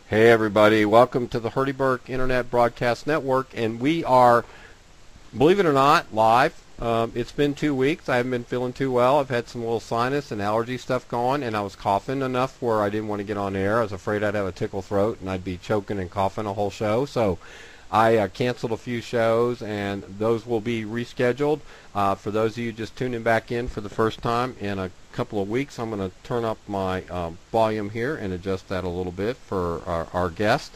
Hey everybody, welcome to the Hurdie Burk Internet Broadcast Network, and we are, believe it or not, live. It's been 2 weeks. I haven't been feeling too well. I've had some little sinus and allergy stuff going, and I was coughing enough where I didn't want to get on air. I was afraid I'd have a tickle throat and I'd be choking and coughing a whole show, so I canceled a few shows, and those will be rescheduled. For those of you just tuning back in for the first time in a couple of weeks, I'm going to turn up my volume here and adjust that a little bit for our guest.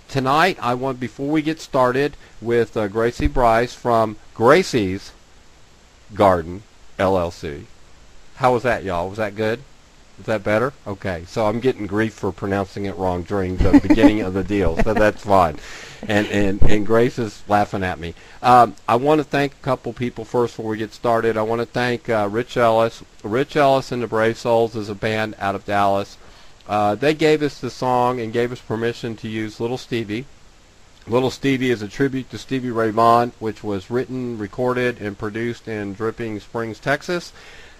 Tonight, before we get started with Gracie Bryce from Gracie's Garden, LLC. How was that, y'all? Was that good? Is that better? Okay, so I'm getting grief for pronouncing it wrong during the beginning of the deal, so that's fine. And Grace is laughing at me. I want to thank a couple people first before we get started. I want to thank Rich Ellis. Rich Ellis and the Brave Souls is a band out of Dallas. They gave us the song and gave us permission to use Little Stevie. Little Stevie is a tribute to Stevie Ray Vaughan, which was written, recorded, and produced in Dripping Springs, Texas.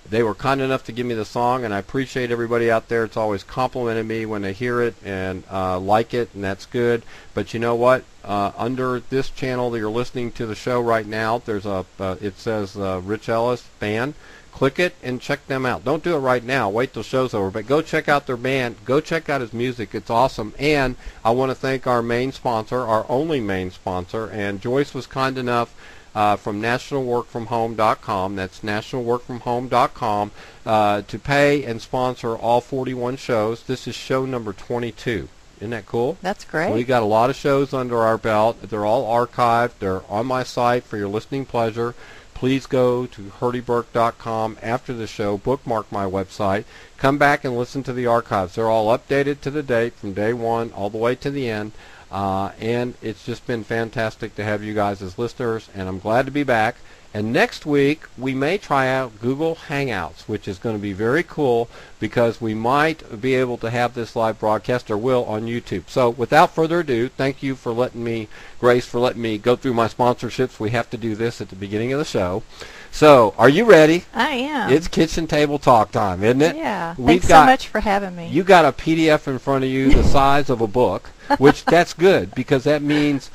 They were kind enough to give me the song, and I appreciate everybody out there. It's always complimented me when they hear it and like it, and that's good. But you know what? Under this channel that you're listening to the show right now, there's it says Rich Ellis Band. Click it and check them out. Don't do it right now. Wait till the show's over. But go check out their band. Go check out his music. It's awesome. And I want to thank our main sponsor, our only main sponsor. And Joyce was kind enough from nationalworkfromhome.com, that's nationalworkfromhome.com, to pay and sponsor all 41 shows. This is show number 22. Isn't that cool? That's great. So we got a lot of shows under our belt. They're all archived. They're on my site for your listening pleasure. Please go to hurdieburk.com after the show, bookmark my website, come back and listen to the archives. They're all updated to the date from day one all the way to the end. And it's just been fantastic to have you guys as listeners, and I'm glad to be back. And next week, we may try out Google Hangouts, which is going to be very cool because we might be able to have this live broadcast, or will, on YouTube. So without further ado, thank you for letting me, Grace, for letting me go through my sponsorships. We have to do this at the beginning of the show. So, are you ready? I am. It's kitchen table talk time, isn't it? Yeah. Thanks so much for having me. You got a PDF in front of you the size of a book, which that's good because that means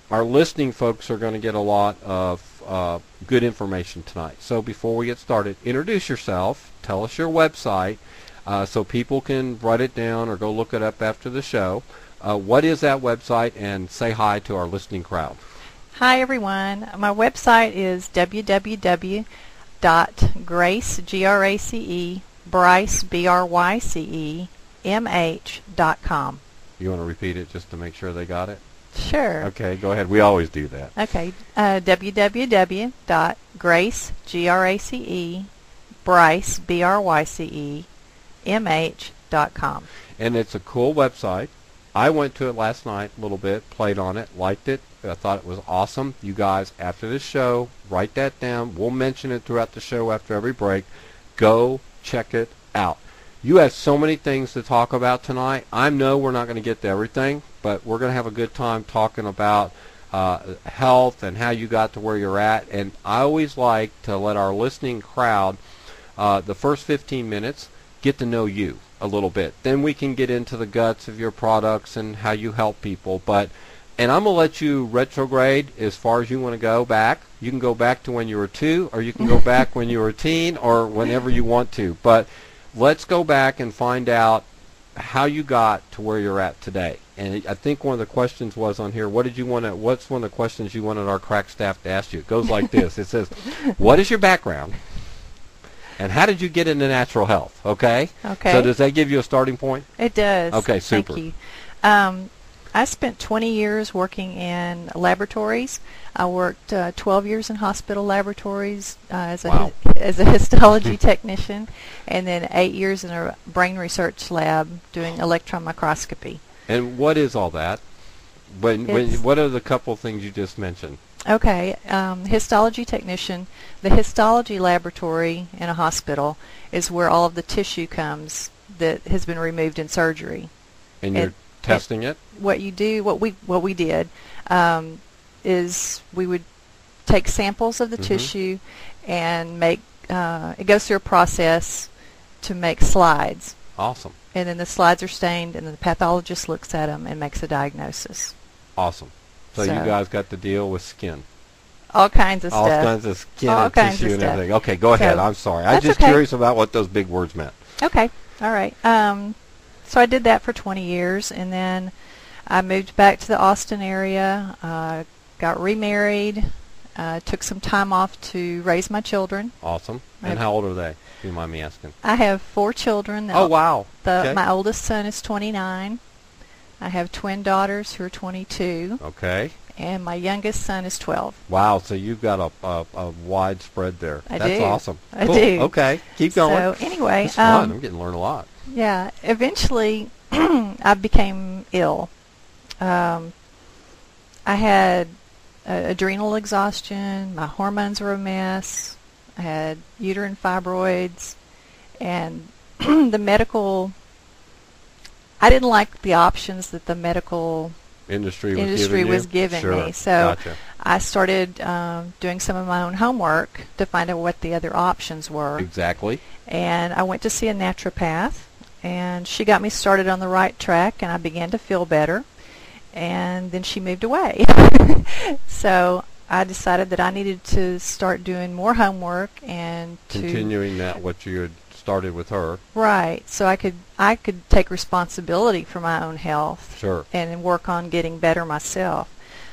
our listening folks are going to get a lot of good information tonight. So before we get started, introduce yourself, tell us your website so people can write it down or go look it up after the show. What is that website, and say hi to our listening crowd. Hi everyone. My website is www.grace, G-R-A-C-E, Bryce, B-R-Y-C-E-M-H.com. You want to repeat it just to make sure they got it? Sure. Okay, go ahead. We always do that. Okay. www.grace, G-R-A-C-E, Bryce, B-R-Y-C-E-M-H.com. And it's a cool website. I went to it last night a little bit, played on it, liked it. I thought it was awesome. You guys, after this show, write that down. We'll mention it throughout the show after every break. Go check it out. You have so many things to talk about tonight. I know we're not going to get to everything, but we're going to have a good time talking about health and how you got to where you're at. And I always like to let our listening crowd, the first 15 minutes, get to know you a little bit. Then we can get into the guts of your products and how you help people. And I'm going to let you retrograde as far as you want to go back. You can go back to when you were 2, or you can go back when you were a teen, or whenever you want to. But let's go back and find out how you got to where you're at today. And I think one of the questions was on here, what's one of the questions you wanted our crack staff to ask you? It goes like this. It says, what is your background? And how did you get into natural health? Okay? Okay. So does that give you a starting point? It does. Okay, super. Thank you. I spent 20 years working in laboratories. I worked 12 years in hospital laboratories as a histology technician, and then 8 years in a brain research lab doing electron microscopy. And what is all that? What are the couple things you just mentioned? Okay, histology technician. The histology laboratory in a hospital is where all of the tissue comes that has been removed in surgery. And you're testing it? What we did is we would take samples of the tissue and make it goes through a process to make slides. Awesome. And then the slides are stained, and then the pathologist looks at them and makes a diagnosis. Awesome. So you guys got to deal with skin. All kinds of All stuff. kinds of skin All and kinds tissue of and stuff. everything. Okay, go ahead. I'm sorry. I'm just okay. curious about what those big words meant. Okay. All right. So I did that for 20 years, and then I moved back to the Austin area, got remarried, took some time off to raise my children. Awesome. And how old are they, if you mind me asking? I have 4 children. Oh, wow. Okay. My oldest son is 29. I have twin daughters who are 22. Okay. And my youngest son is 12. Wow, so you've got a wide spread there. I That's do. awesome. I Cool. do. Okay, keep going. So anyway, it's fun. I'm getting to learn a lot. Yeah, eventually I became ill. I had adrenal exhaustion. My hormones were a mess. I had uterine fibroids, and the medical. I didn't like the options that the medical industry was giving sure. me. So Gotcha. I started doing some of my own homework to find out what the other options were. Exactly. And I went to see a naturopath, and she got me started on the right track, and I began to feel better. And then she moved away. So I decided that I needed to start doing more homework and continuing that what you had started with her. Right. So I could take responsibility for my own health. Sure. And work on getting better myself.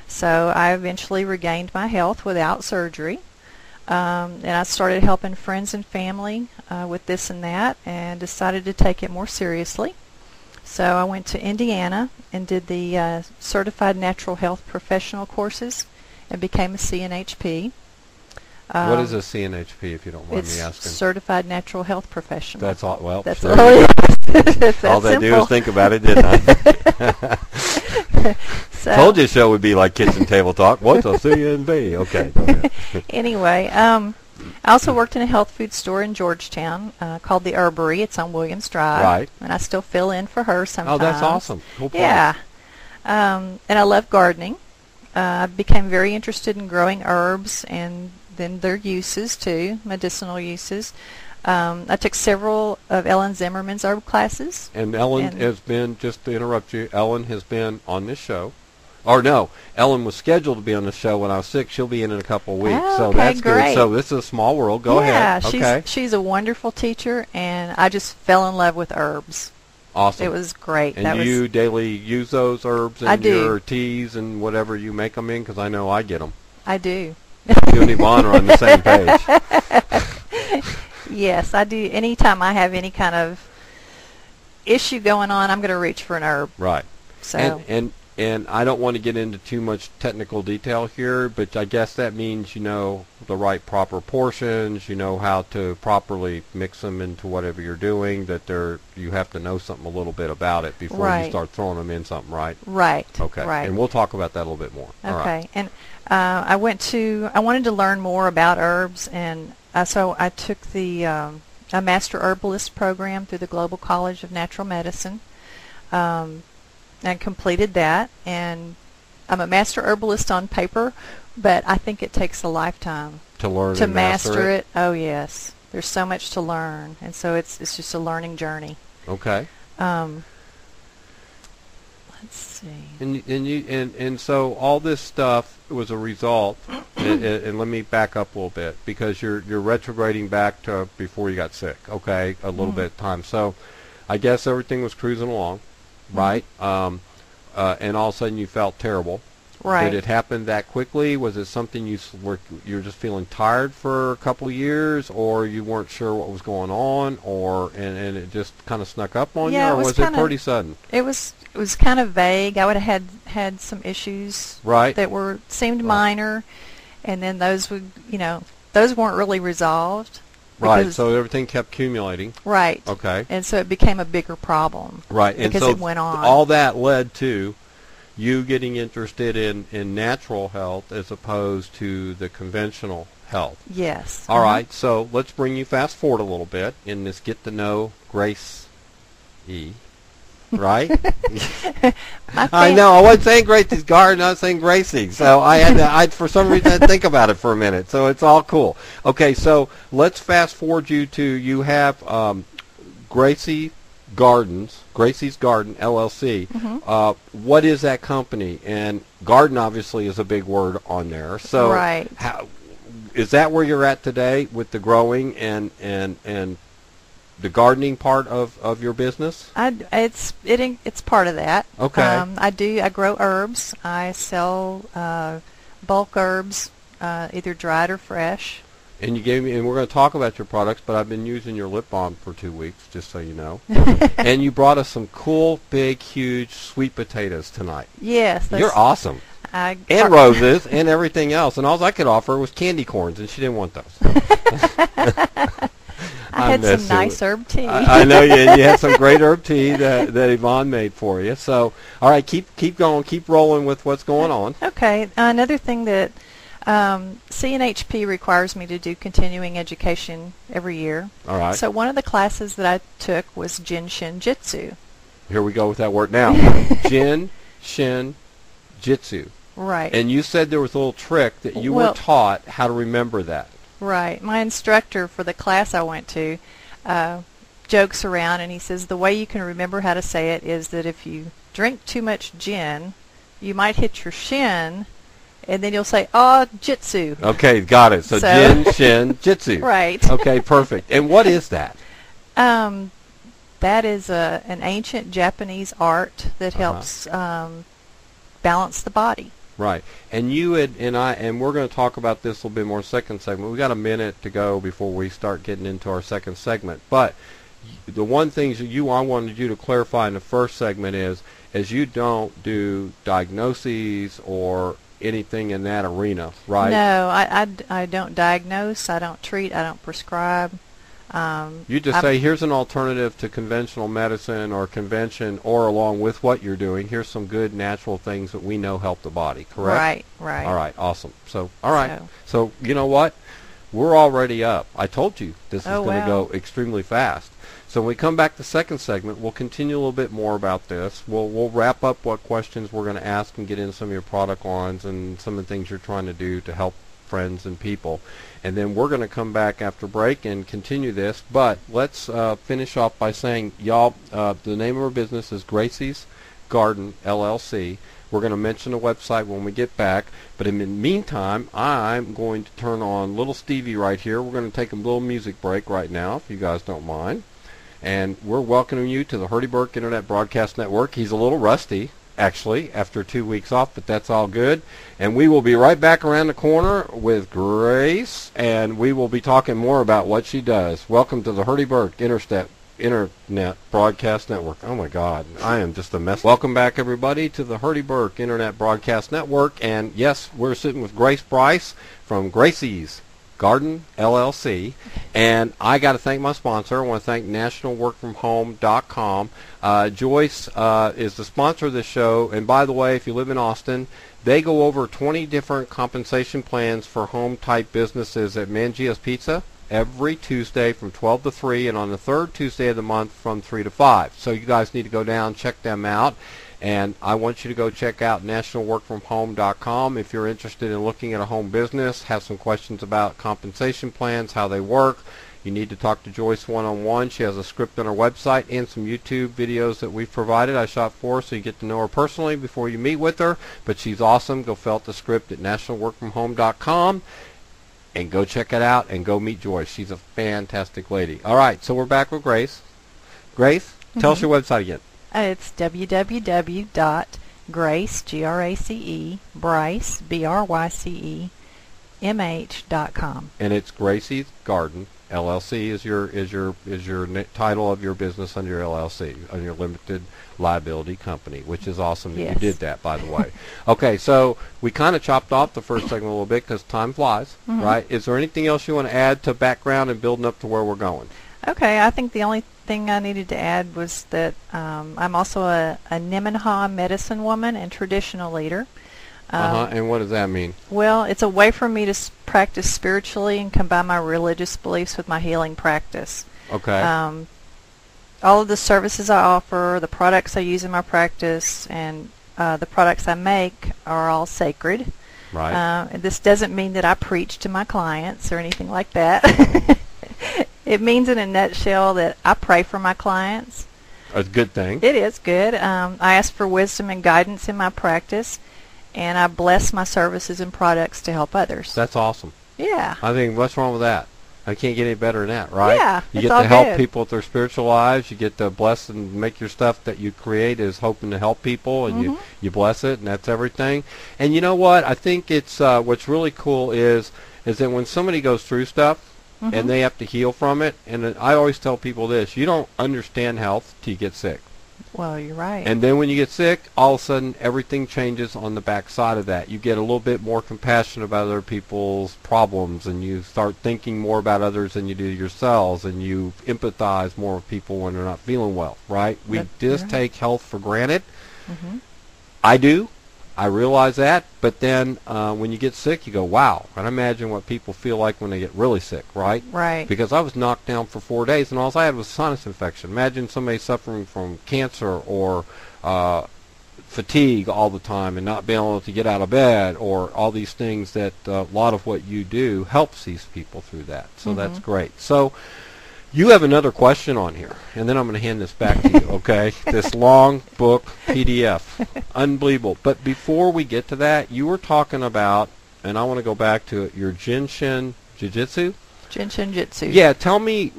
So I eventually regained my health without surgery. And I started helping friends and family with this and that, and decided to take it more seriously. So I went to Indiana and did the Certified Natural Health Professional courses and became a CNHP. What is a CNHP, if you don't mind me asking? It's Certified Natural Health Professional. That's all. Well, that's sure. all it is. It's that all they do simple. is think about it, didn't I? So, told you the show would be like kitchen table talk. What's a CNV? Okay. Anyway, I also worked in a health food store in Georgetown called the Herbery. It's on Williams Drive. Right. And I still fill in for her sometimes. Oh, that's awesome. Cool place. Yeah. And I love gardening. I became very interested in growing herbs and then their uses too, medicinal uses. I took several of Ellen Zimmerman's herb classes. And Ellen has been, just to interrupt you, Ellen has been on this show. Or no, Ellen was scheduled to be on the show when I was sick. She'll be in a couple of weeks. Oh, so okay, that's great. good. So this is a small world. Go ahead. Yeah, she's a wonderful teacher, and I just fell in love with herbs. Awesome. It was great. And you daily use those herbs in your teas and whatever you make them in? Because I know I get them. I do. You and Yvonne are on the same page. Yes, I do. Anytime I have any kind of issue going on, I'm going to reach for an herb. Right. So and I don't want to get into too much technical detail here, but I guess that means you know the right proper portions, you know how to properly mix them into whatever you're doing, that you have to know something a little bit about it before you start throwing them in something, right? Right. Okay. Right. And we'll talk about that a little bit more. Okay. All right. And I wanted to learn more about herbs, and so I took a Master Herbalist program through the Global College of Natural Medicine. And completed that, and I'm a master herbalist on paper, but I think it takes a lifetime to learn to master it. Oh yes, there's so much to learn, and so it's just a learning journey. Okay. Let's see. And so all this stuff was a result, and let me back up a little bit, because you're retrograding back to before you got sick. Okay, a little bit of time. So I guess everything was cruising along. Right, and all of a sudden you felt terrible. Right. Did it happen that quickly? Was it something you were just feeling tired for a couple of years, or you weren't sure what was going on, and it just kind of snuck up on you, or was it pretty sudden? It was kind of vague. I would have had some issues that seemed minor, and then those weren't really resolved. Right, so everything kept accumulating. Right. Okay. And so it became a bigger problem. Right. Because and so it went on. All that led to you getting interested in natural health as opposed to the conventional health. Yes. All right, so let's bring you fast forward a little bit in this get to know Grace E. Right? I know. I wasn't saying Gracie's garden. I was saying Gracie. So I had to. For some reason, I had to think about it for a minute. So it's all cool. Okay. So let's fast forward you to you have Gracie Gardens, Gracie's Garden, LLC. What is that company? And garden obviously is a big word on there. So right. Is that where you're at today with the growing and the gardening part of your business? It's part of that. Okay. I grow herbs. I sell bulk herbs, either dried or fresh. And you gave me, and we're going to talk about your products, but I've been using your lip balm for 2 weeks, just so you know. And you brought us some cool, big, huge sweet potatoes tonight. Yes. You're awesome. And roses and everything else. And all I could offer was candy corns, and she didn't want those. I had some nice herb tea. I know you had some great herb tea that Yvonne made for you. So, all right, keep going, keep rolling with what's going on. Okay. Another thing that CNHP requires me to do continuing education every year. All right. So one of the classes that I took was Jin Shin Jitsu. Here we go with that word now. Jin Shin Jitsu. Right. And you said there was a little trick that you were taught how to remember that. Right. My instructor for the class I went to jokes around, and he says the way you can remember how to say it is that if you drink too much gin, you might hit your shin, and then you'll say, "Oh, jitsu." Okay, got it. So Jin Shin Jitsu. Right. Okay, perfect. And what is that? That is an ancient Japanese art that helps balance the body. Right. And you and we're going to talk about this a little bit more second segment. We got a minute to go before we start getting into our second segment. But the one thing I wanted you to clarify in the first segment is you don't do diagnoses or anything in that arena, right? No, I don't diagnose, I don't treat, I don't prescribe. You just say, here's an alternative to conventional medicine or convention, or along with what you're doing, here's some good natural things that we know help the body, correct? Right. All right, awesome. So, all right. So you know what? We're already up. I told you this is going to go extremely fast. So when we come back to the second segment, we'll continue a little bit more about this. We'll wrap up what questions we're going to ask and get into some of your product lines and some of the things you're trying to do to help friends and people. And then we're going to come back after break and continue this. But let's finish off by saying, y'all, the name of our business is Gracie's Garden, LLC. We're going to mention the website when we get back. But in the meantime, I'm going to turn on little Stevie right here. We're going to take a little music break right now, if you guys don't mind. And we're welcoming you to the Hurdie Burk Internet Broadcast Network. He's a little rusty, actually, after 2 weeks off, but that's all good. And we will be right back around the corner with Grace, and we will be talking more about what she does. Welcome to the Hurdie Burk Internet Broadcast Network. Oh, my God. I am just a mess. Welcome back, everybody, to the Hurdie Burk Internet Broadcast Network. And, yes, we're sitting with Grace Bryce from Gracie's Garden, LLC. And I got to thank my sponsor. I want to thank nationalworkfromhome.com. Joyce is the sponsor of this show. And, by the way, if you live in Austin, they go over 20 different compensation plans for home-type businesses at Mangia's Pizza every Tuesday from 12 to 3, and on the third Tuesday of the month from 3 to 5. So you guys need to go down, check them out. And I want you to go check out nationalworkfromhome.com if you're interested in looking at a home business, have some questions about compensation plans, how they work. You need to talk to Joyce one-on-one. She has a script on her website and some YouTube videos that we've provided. I shot for her so you get to know her personally before you meet with her. But she's awesome. Go fill out the script at nationalworkfromhome.com. And go check it out and go meet Joyce. She's a fantastic lady. All right, so we're back with Grace. Grace, tell us your website again. It's www.grace, G-R-A-C-E, Bryce, B-R-Y-C-E, MH.com. And it's Gracie's Garden, LLC is your title of your business under your LLC, on your limited liability company, which is awesome that you did that, by the way. Okay, so we kind of chopped off the first segment a little bit because time flies, right? Is there anything else you want to add to background and building up to where we're going? Okay, I think the only thing I needed to add was that I'm also a Nemenhah medicine woman and traditional leader. And what does that mean? Well, it's a way for me to practice spiritually and combine my religious beliefs with my healing practice. Okay. All of the services I offer, the products I use in my practice, and the products I make are all sacred. Right. This doesn't mean that I preach to my clients or anything like that. It means in a nutshell that I pray for my clients. a good thing. It is good. I ask for wisdom and guidance in my practice, and I bless my services and products to help others. That's awesome. Yeah. I think what's wrong with that? I can't get any better than that, right? Yeah, You it's get all to help good. people with their spiritual lives. You get to bless and make your stuff that you create is hoping to help people, and you bless it, and that's everything. And you know what? I think it's what's really cool is that when somebody goes through stuff and they have to heal from it, and I always tell people this: you don't understand health till you get sick. Well, you're right. And then when you get sick, all of a sudden everything changes on the back side of that. You get a little bit more compassionate about other people's problems, and you start thinking more about others than you do yourselves, and you empathize more with people when they're not feeling well, right? We just take health for granted. I do. I realize that, but then when you get sick, you go, wow. And I imagine what people feel like when they get really sick, right? Right. Because I was knocked down for 4 days, and all I had was a sinus infection. Imagine somebody suffering from cancer or fatigue all the time and not being able to get out of bed, or all these things that a lot of what you do helps these people through that. So that's great. So you have another question on here, and then I'm going to hand this back to you, okay? This long book PDF. Unbelievable. But before we get to that, you were talking about, and I want to go back to it, your Jinshin Jiu-Jitsu? Jinshin Jitsu. Yeah, tell me,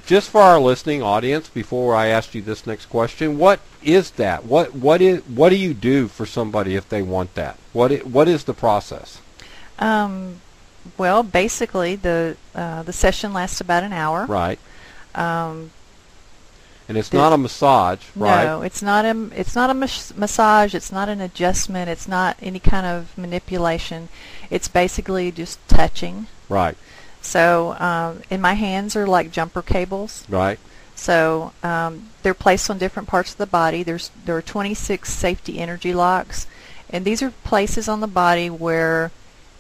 just for our listening audience, before I ask you this next question, what is that? What do you do for somebody if they want that? What is the process? Well, basically, the session lasts about an hour. Right. And it's not a massage, right? No, it's not a massage. It's not an adjustment. It's not any kind of manipulation. It's basically just touching. Right. So, and my hands are like jumper cables. Right. So they're placed on different parts of the body. There are 26 safety energy locks, and these are places on the body where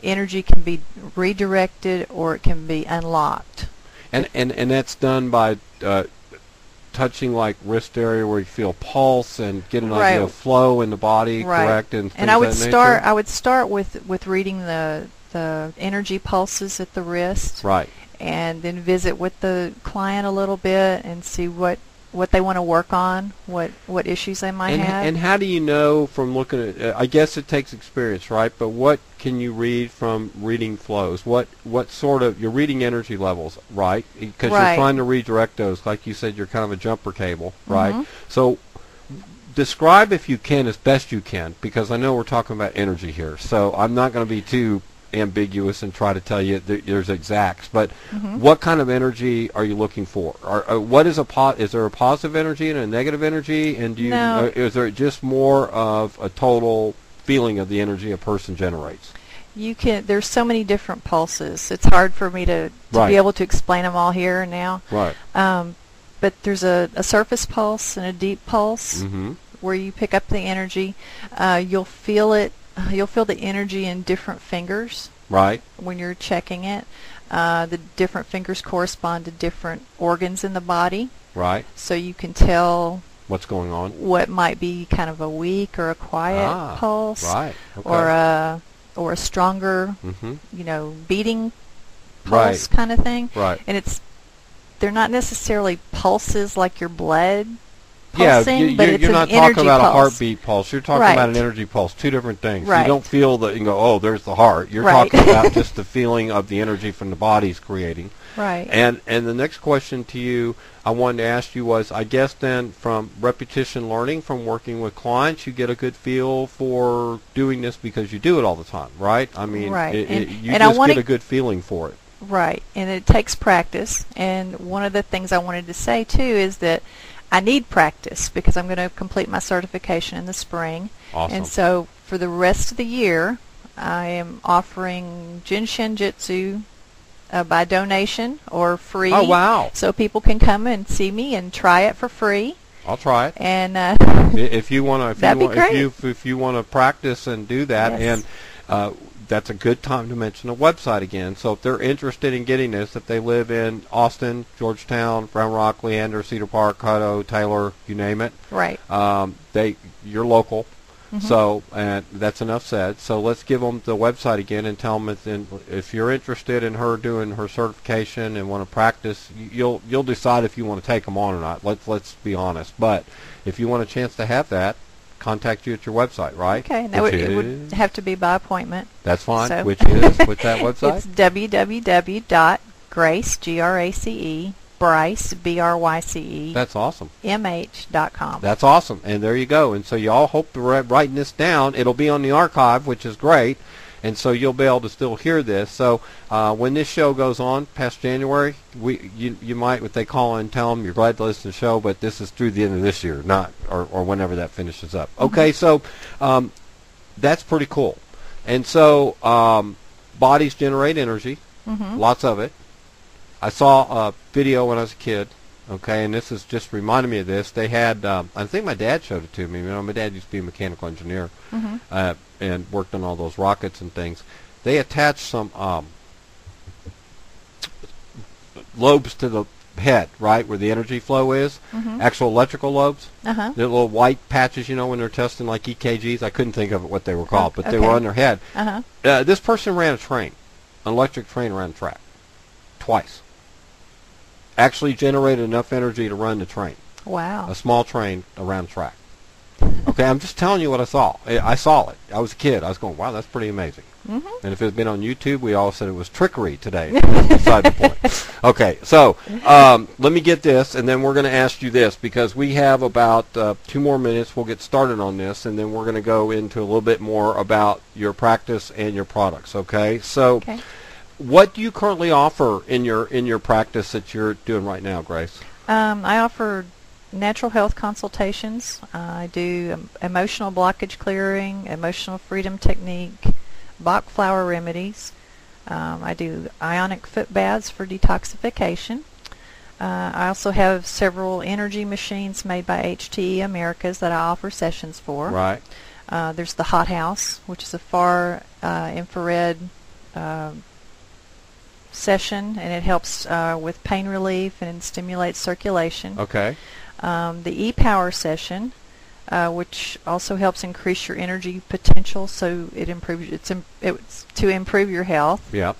energy can be redirected or it can be unlocked. And that's done by touching like wrist area where you feel pulse and get an idea of flow in the body, correct? And I would start with reading the energy pulses at the wrist. Right. And then visit with the client a little bit and see what they want to work on, what issues they might have. And how do you know from looking at, I guess it takes experience, right? But what can you read from reading flows? What sort of, you're reading energy levels, right? Because you're trying to redirect those. Like you said, you're kind of a jumper cable, right? So describe, if you can, as best you can, because I know we're talking about energy here. So I'm not going to be too ambiguous and try to tell you there's exacts, but what kind of energy are you looking for? What is is there a positive energy and a negative energy, and do you is there just more of a total feeling of the energy a person generates? There's so many different pulses. It's hard for me to be able to explain them all here and now. Right. But there's a surface pulse and a deep pulse where you pick up the energy. You'll feel it. You'll feel the energy in different fingers. Right. When you're checking it. The different fingers correspond to different organs in the body. Right. So you can tell what's going on. What might be kind of a weak or a quiet pulse. Right. Okay. Or a stronger, beating pulse kind of thing. Right. And they're not necessarily pulses like your blood pulsing, but it's you're not talking about a heartbeat pulse. You're talking about an energy pulse. Two different things. Right. You don't feel that you go, oh, there's the heart. You're talking about just the feeling of the energy from the body's creating. Right. And the next question to you I wanted to ask you was, I guess then from repetition learning, from working with clients, you get a good feel for doing this because you do it all the time, right? I mean, you just get a good feeling for it. Right. And it takes practice. And one of the things I wanted to say, too, is that I need practice because I'm going to complete my certification in the spring. Awesome. And so for the rest of the year, I am offering Jinshin Jitsu by donation or free. Oh, wow. So people can come and see me and try it for free. I'll try it. And if you want to, if you want to practice and do that, yes. And that's a good time to mention the website again. So if they're interested in getting this, if they live in Austin, Georgetown, Round Rock, Leander, Cedar Park, Hutto, Taylor, you name it. Right. You're local. So that's enough said. So let's give them the website again and tell them if you're interested in her doing her certification and want to practice, you'll decide if you want to take them on or not. Let's be honest. But if you want a chance to have that, contact you at your website, right? Okay. Now it would have to be by appointment. That's fine. So Which is what's that website? It's www.grace, Grace, Bryce, Bryce. That's awesome. mh.com. That's awesome. And there you go. And so you all hope to writing this down. It'll be on the archive, which is great. And so you'll be able to still hear this. So when this show goes on past January, you might, what they call and tell them you're glad to listen to the show, but this is through the end of this year, not or whenever that finishes up. Okay, so that's pretty cool. And so bodies generate energy, lots of it. I saw a video when I was a kid, okay, and this is just reminded me of this. They had, I think my dad showed it to me. You know, my dad used to be a mechanical engineer and worked on all those rockets and things. They attached some lobes to the head, right, where the energy flow is, actual electrical lobes. The little white patches, you know, when they're testing like EKGs. I couldn't think of what they were called, but they were on their head. This person ran a train, an electric train around the track, twice. Actually generated enough energy to run the train. Wow. A small train around the track. Okay, I'm just telling you what I saw. I saw it. I was a kid. I was going, wow, that's pretty amazing. And if it had been on YouTube, we all said it was trickery today. Beside the point. Okay, so let me get this, and then we're going to ask you this, because we have about 2 more minutes. We'll get started on this, and then we're going to go into a little bit more about your practice and your products, okay? So what do you currently offer in your practice that you're doing right now, Grace? I offer natural health consultations. I do emotional blockage clearing, emotional freedom technique, Bach flower remedies. I do ionic foot baths for detoxification. I also have several energy machines made by HTE Americas that I offer sessions for. Right. There's the Hot House, which is a far infrared session, and it helps with pain relief and stimulates circulation. Okay. The E-Power session, which also helps increase your energy potential, so it improves. It's to improve your health. Yeah.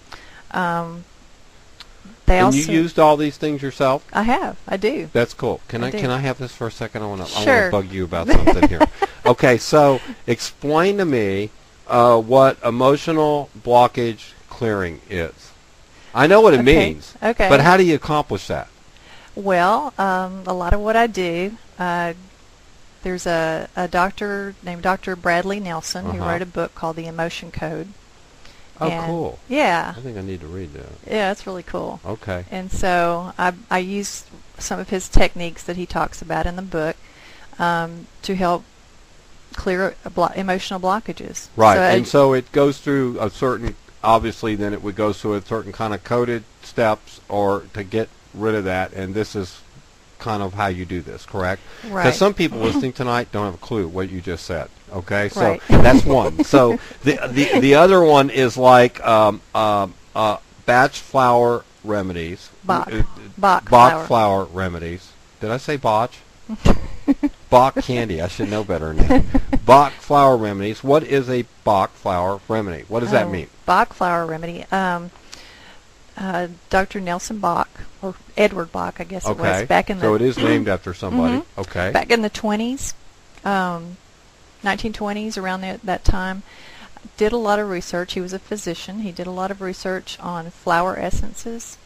They and also you used all these things yourself? I do. That's cool. Can I have this for a second? I want Sure. to bug you about something here. Okay, so explain to me what emotional blockage clearing is. I know what it means. Okay. But how do you accomplish that? Well, a lot of what I do, there's a doctor named Dr. Bradley Nelson who wrote a book called The Emotion Code. Oh, cool. Yeah. I think I need to read that. Yeah, it's really cool. Okay. And so I use some of his techniques that he talks about in the book to help clear emotional blockages. Right. So it goes through a certain, obviously then it would go through a certain kind of coded steps or to get rid of that, and this is kind of how you do this, correct? Right. Because some people listening tonight don't have a clue what you just said. Okay, so right. That's one. So the other one is like batch flower remedies. Bach flower remedies. Did I say botch? Bach candy. I should know better than that. Bach flower remedies. What is a Bach flower remedy? What does that mean? Bach flower remedy. Dr. Nelson Bach, or Edward Bach, I guess it was, back in the... So it is named after somebody. Okay. Back in the 20s, 1920s, around that time, did a lot of research. He was a physician. He did a lot of research on flower essences.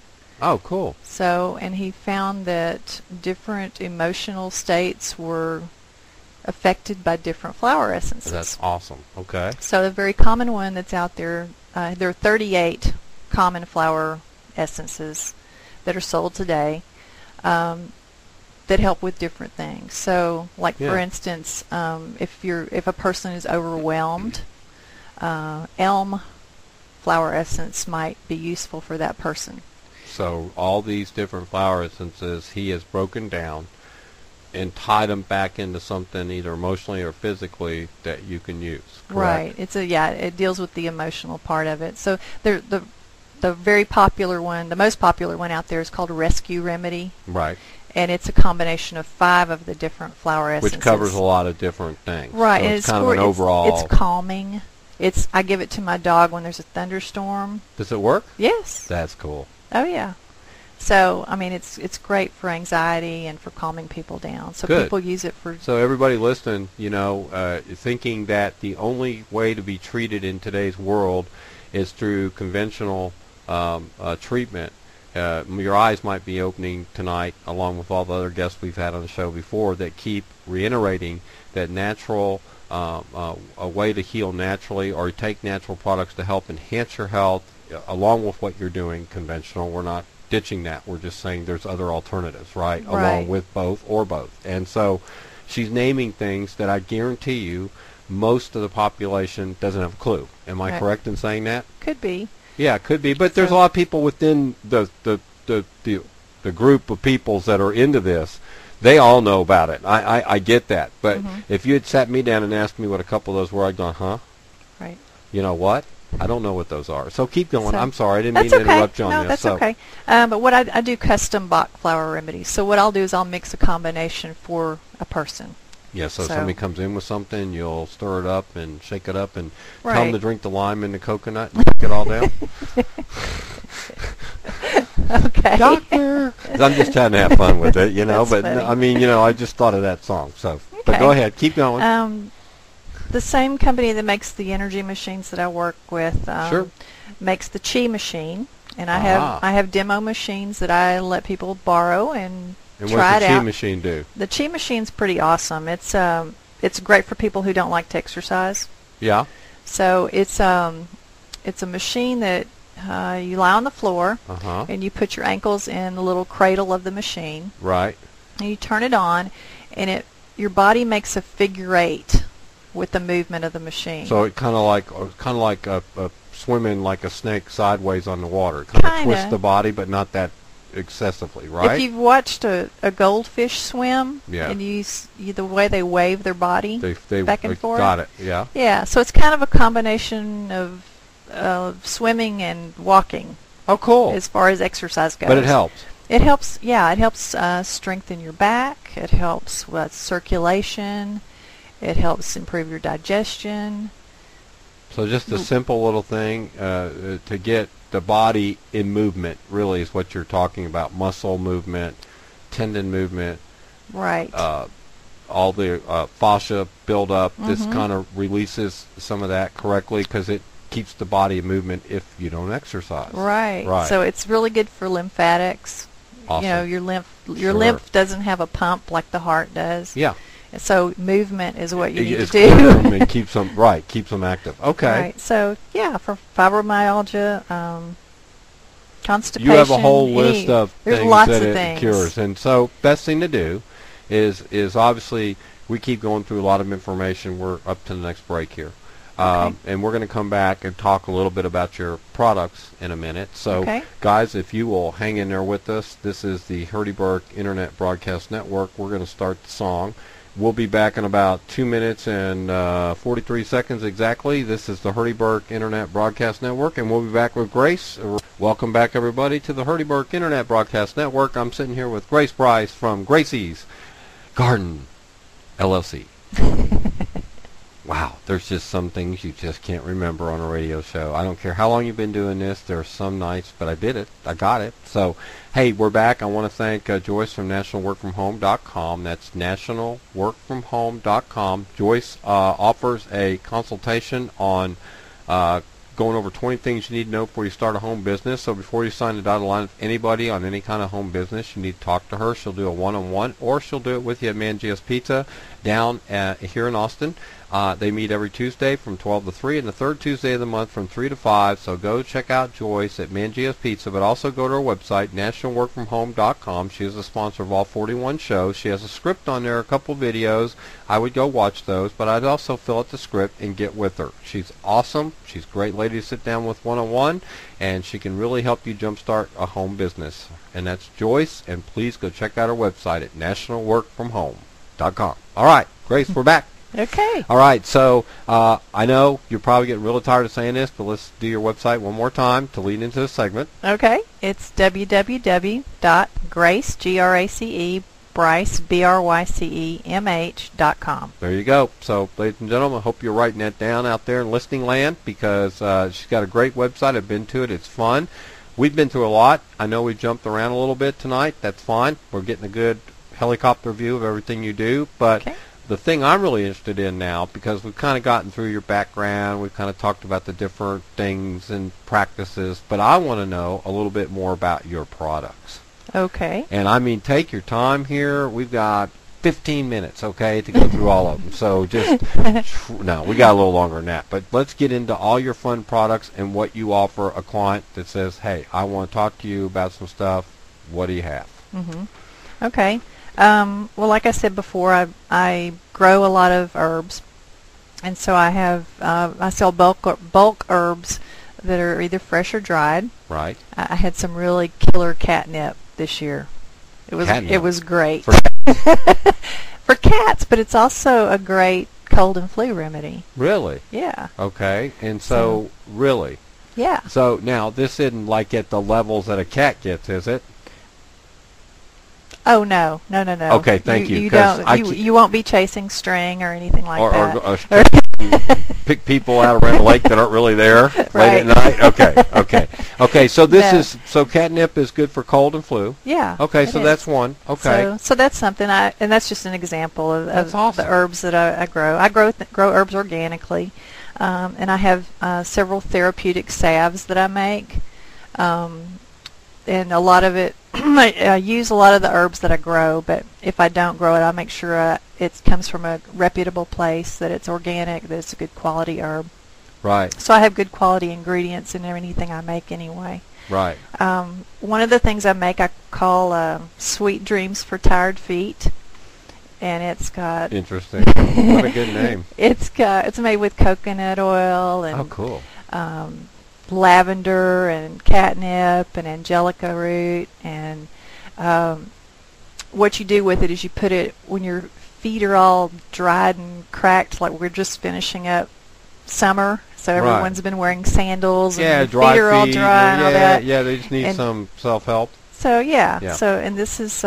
Oh, cool. So, and he found that different emotional states were affected by different flower essences. That's awesome. Okay. So the very common one that's out there, there are 38 common flower essences that are sold today that help with different things. So, like for instance, if a person is overwhelmed, elm flower essence might be useful for that person. So all these different flower essences he has broken down and tied them back into something either emotionally or physically that you can use. Correct? Right. It deals with the emotional part of it. So the very popular one, the most popular one out there is called Rescue Remedy. Right. and it's a combination of 5 of the different flower essences. Which covers a lot of different things. Right, So and it's kind of an overall. It's calming. I give it to my dog when there's a thunderstorm. Does it work? Yes. That's cool. Oh yeah. So I mean, it's great for anxiety and for calming people down. So Good. people use it for. So everybody listening, thinking that the only way to be treated in today's world is through conventional treatment. Your eyes might be opening tonight, along with all the other guests we've had on the show before, that keep reiterating that natural, a way to heal naturally, or take natural products to help enhance your health, along with what you're doing conventional. We're not ditching that. We're just saying there's other alternatives, right? Along with both or both. And so she's naming things that I guarantee you most of the population doesn't have a clue. Am I correct in saying that? Could be. Yeah, it could be. But there's a lot of people within the group of peoples that are into this. They all know about it. I get that. But if you had sat me down and asked me what a couple of those were, I'd gone, huh? Right. You know what? I don't know what those are. So keep going. So I'm sorry. I didn't mean to interrupt you on no, this. that's okay. But what I do custom Bach flower remedies. So what I'll do is I'll mix a combination for a person. Yeah, so somebody comes in with something, you'll stir it up and shake it up and Right. tell them to drink the lime and the coconut and take it all down. Okay. Doctor! I'm just trying to have fun with it, That's but funny. I mean, I just thought of that song. So, But Okay. go ahead, keep going. The same company that makes the energy machines that I work with Sure. makes the Chi machine, and I have demo machines that I let people borrow and And try what's it the Chi out. machine do? The Chi machine's pretty awesome. It's great for people who don't like to exercise. Yeah. So it's a machine that you lie on the floor Uh-huh. and you put your ankles in the little cradle of the machine. Right. And you turn it on, and your body makes a figure 8 with the movement of the machine. So it kind of like a swimming like a snake sideways on the water. Kind of twist the body, but not that excessively, right? If you've watched a goldfish swim, Yeah. and the way they wave their body they back and forth. Got it. Yeah. Yeah, so it's kind of a combination of swimming and walking Oh, cool. as far as exercise goes. But it helps. It helps. Yeah, it helps strengthen your back. It helps with circulation. It helps improve your digestion. So just a simple little thing to get the body in movement really is what you're talking about. Muscle movement, tendon movement, Right. all the fascia buildup. This kind of releases some of that correctly because it keeps the body in movement if you don't exercise. Right. Right. So it's really good for lymphatics. Awesome. Your Sure. lymph doesn't have a pump like the heart does. Yeah. So movement is what you need It's to clear do. and keeps them active. Okay. Right. So yeah, for fibromyalgia, constipation. You have a whole list of there's things lots that of it things. cures, and so best thing to do is obviously we keep going through a lot of information. We're up to the next break here, and we're going to come back and talk a little bit about your products in a minute. So, guys, if you will hang in there with us, this is the Hurdie Burk Internet Broadcast Network. We're going to start the song. We'll be back in about 2 minutes and 43 seconds exactly. This is the Hurdie Burk Internet Broadcast Network, and we'll be back with Grace. Welcome back, everybody, to the Hurdie Burk Internet Broadcast Network. I'm sitting here with Grace Bryce from Gracie's Garden, LLC. Wow, there's just some things you just can't remember on a radio show. I don't care how long you've been doing this. There are some nights, but I did it. I got it. So, hey, we're back. I want to thank Joyce from NationalWorkFromHome.com. That's NationalWorkFromHome.com. Joyce offers a consultation on going over 20 things you need to know before you start a home business. So before you sign the dotted line with anybody on any kind of home business, you need to talk to her. She'll do a one-on-one, or she'll do it with you at Mangia's Pizza down here in Austin. They meet every Tuesday from 12 to 3 and the third Tuesday of the month from 3 to 5. So go check out Joyce at Mangia's Pizza, but also go to her website, NationalWorkFromHome.com. She is a sponsor of all 41 shows. She has a script on there, a couple videos. I would go watch those, but I'd also fill out the script and get with her. She's awesome. She's a great lady to sit down with one-on-one, and she can really help you jumpstart a home business. And that's Joyce, and please go check out her website at NationalWorkFromHome.com. All right, Grace, we're back. Okay. All right, so I know you're probably getting really tired of saying this, but let's do your website one more time to lead into this segment. Okay. It's www.grace, Grace, Bryce, BRYCEMH.com. There you go. So, ladies and gentlemen, I hope you're writing that down out there in listening land, because she's got a great website. I've been to it. It's fun. We've been through a lot. I know we jumped around a little bit tonight. That's fine. We're getting a good helicopter view of everything you do. But the thing I'm really interested in now, because we've kind of gotten through your background, we've kind of talked about the different things and practices, but I want to know a little bit more about your products. Okay. And I mean, take your time here. We've got 15 minutes, okay, to go through all of them. So just, no, we got a little longer than that. But let's get into all your fun products and what you offer a client that says, hey, I want to talk to you about some stuff. What do you have? Mm-hmm. Okay. Well, like I said before, I grow a lot of herbs. And so I sell bulk herbs that are either fresh or dried. Right. I had some really killer catnip this year. It was great for cats, but it's also a great cold and flu remedy. Really? Yeah. Okay. And so really? Yeah. So now this isn't like at the levels that a cat gets, is it? Oh no. Okay, thank you. You won't be chasing string or anything like that. Or pick people out around the lake that aren't really there late at night. Okay. So so catnip is good for cold and flu. Yeah. Okay, so that's one. Okay. So that's something and that's just an example of awesome. The herbs that I grow. I grow herbs organically, and I have several therapeutic salves that I make, and a lot of it. I use a lot of the herbs that I grow, but if I don't grow it, I make sure it comes from a reputable place, that it's organic, that it's a good quality herb. Right. So I have good quality ingredients in anything I make anyway. Right. One of the things I make I call Sweet Dreams for Tired Feet, and it's got interesting. What a good name. It's made with coconut oil and cool. Lavender and catnip and angelica root, and what you do with it is you put it when your feet are all dried and cracked, like we're just finishing up summer, so everyone's been wearing sandals and their feet are all dry and all that. Yeah, they just need some self-help. So and this is